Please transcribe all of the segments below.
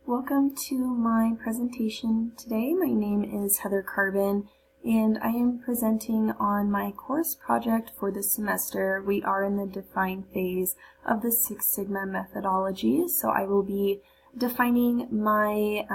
Welcome to my presentation today. My name is Heather Carbon and I am presenting on my course project for the semester. We are in the define phase of the Six Sigma methodology, so I will be defining my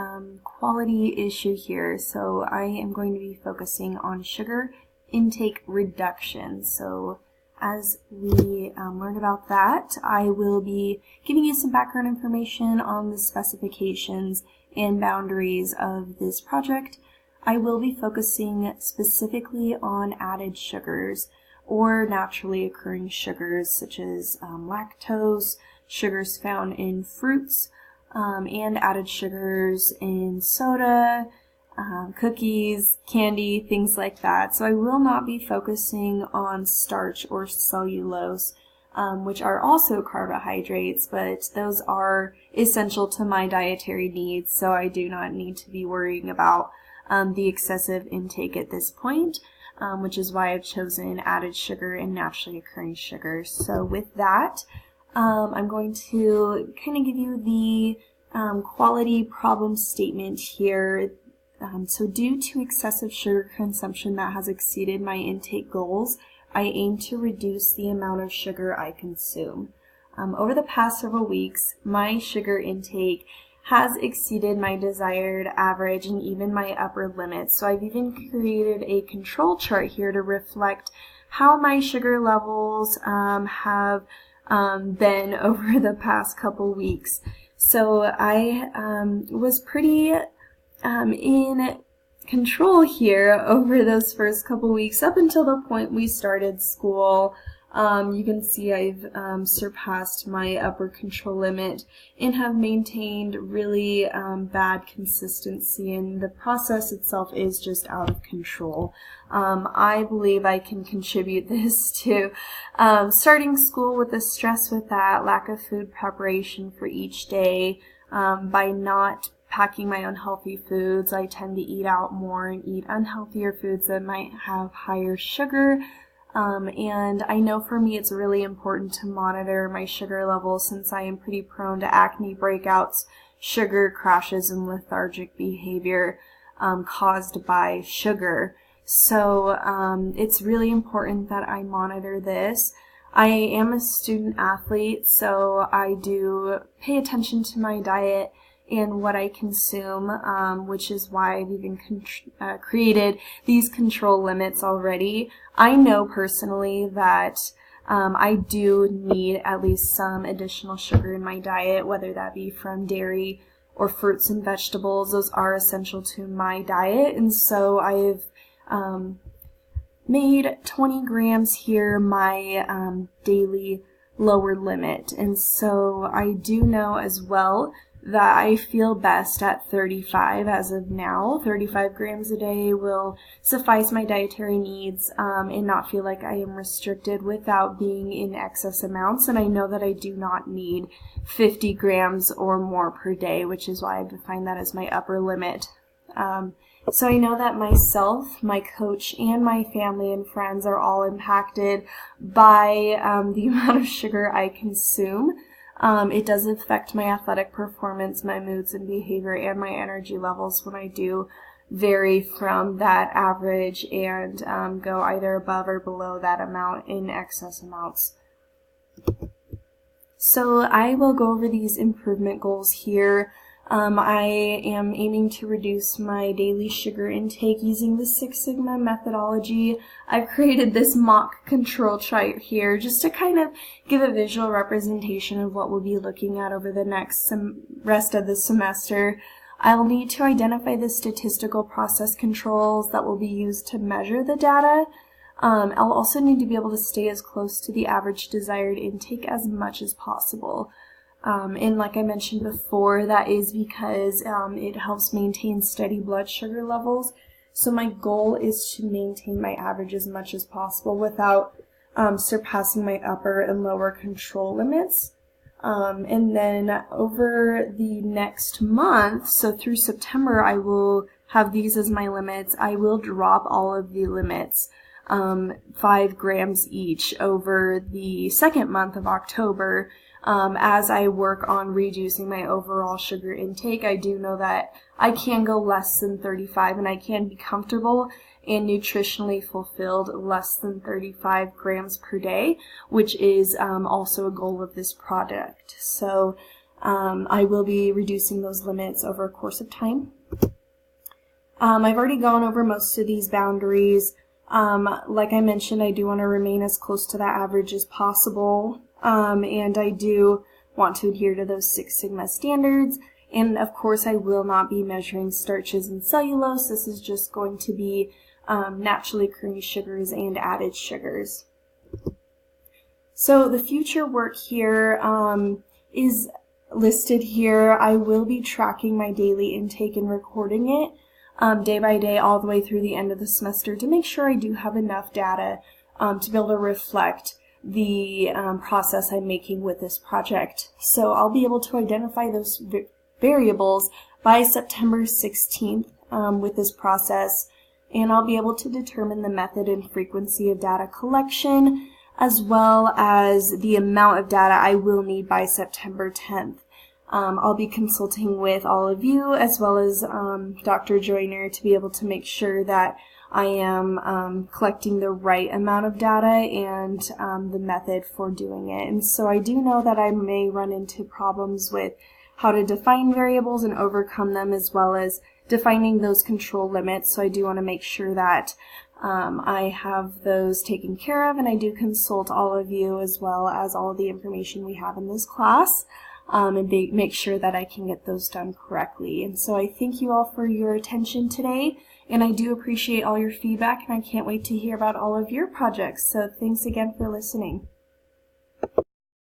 quality issue here. So I am going to be focusing on sugar intake reduction. So as we learn about that, I will be giving you some background information on the specifications and boundaries of this project. I will be focusing specifically on added sugars or naturally occurring sugars such as lactose, sugars found in fruits, and added sugars in soda, cookies, candy, things like that. So I will not be focusing on starch or cellulose, which are also carbohydrates, but those are essential to my dietary needs, so I do not need to be worrying about the excessive intake at this point, which is why I've chosen added sugar and naturally occurring sugars. So with that, I'm going to kind of give you the quality problem statement here. So due to excessive sugar consumption that has exceeded my intake goals, I aim to reduce the amount of sugar I consume. Over the past several weeks, my sugar intake has exceeded my desired average and even my upper limits. So I've even created a control chart here to reflect how my sugar levels have been over the past couple weeks. So I was pretty in control here over those first couple weeks up until the point we started school. You can see I've surpassed my upper control limit and have maintained really bad consistency, and the process itself is just out of control. I believe I can contribute this to starting school with the stress with that, lack of food preparation for each day, by not packing my own healthy foods. I tend to eat out more and eat unhealthier foods that might have higher sugar. And I know for me it's really important to monitor my sugar levels since I am pretty prone to acne breakouts, sugar crashes, and lethargic behavior caused by sugar. So it's really important that I monitor this. I am a student athlete, so I do pay attention to my diet and what I consume, which is why I've even created these control limits already. I know personally that I do need at least some additional sugar in my diet, whether that be from dairy or fruits and vegetables. Those are essential to my diet, and so I've made 20 grams here my daily lower limit. And so I do know as well that I feel best at 35 as of now. 35 grams a day will suffice my dietary needs and not feel like I am restricted without being in excess amounts. And I know that I do not need 50 grams or more per day, which is why I define that as my upper limit. So I know that myself, my coach, and my family and friends are all impacted by the amount of sugar I consume. It does affect my athletic performance, my moods and behavior, and my energy levels when I do vary from that average and go either above or below that amount in excess amounts. So I will go over these improvement goals here. I am aiming to reduce my daily sugar intake using the Six Sigma methodology. I've created this mock control chart here just to kind of give a visual representation of what we'll be looking at over the next rest of the semester. I'll need to identify the statistical process controls that will be used to measure the data. I'll also need to be able to stay as close to the average desired intake as much as possible. And like I mentioned before, that is because it helps maintain steady blood sugar levels. So my goal is to maintain my average as much as possible without surpassing my upper and lower control limits. And then over the next month, so through September, I will have these as my limits. I will drop all of the limits, 5 grams each over the second month of October. as I work on reducing my overall sugar intake, I do know that I can go less than 35 and I can be comfortable and nutritionally fulfilled less than 35 grams per day, which is also a goal of this project. So I will be reducing those limits over a course of time. I've already gone over most of these boundaries. Like I mentioned, I do want to remain as close to that average as possible, and I do want to adhere to those Six Sigma standards. And of course, I will not be measuring starches and cellulose. This is just going to be naturally occurring sugars and added sugars. So the future work here is listed here. I will be tracking my daily intake and recording it day by day all the way through the end of the semester to make sure I do have enough data to be able to reflect the process I'm making with this project. So I'll be able to identify those variables by September 16th with this process, and I'll be able to determine the method and frequency of data collection as well as the amount of data I will need by September 10th. I'll be consulting with all of you as well as Dr. Joyner to be able to make sure that I am collecting the right amount of data and the method for doing it. And so I do know that I may run into problems with how to define variables and overcome them, as well as defining those control limits. So I do want to make sure that I have those taken care of, and I do consult all of you as well as all of the information we have in this class. And make sure that I can get those done correctly. And so I thank you all for your attention today, and I do appreciate all your feedback, and I can't wait to hear about all of your projects. So thanks again for listening.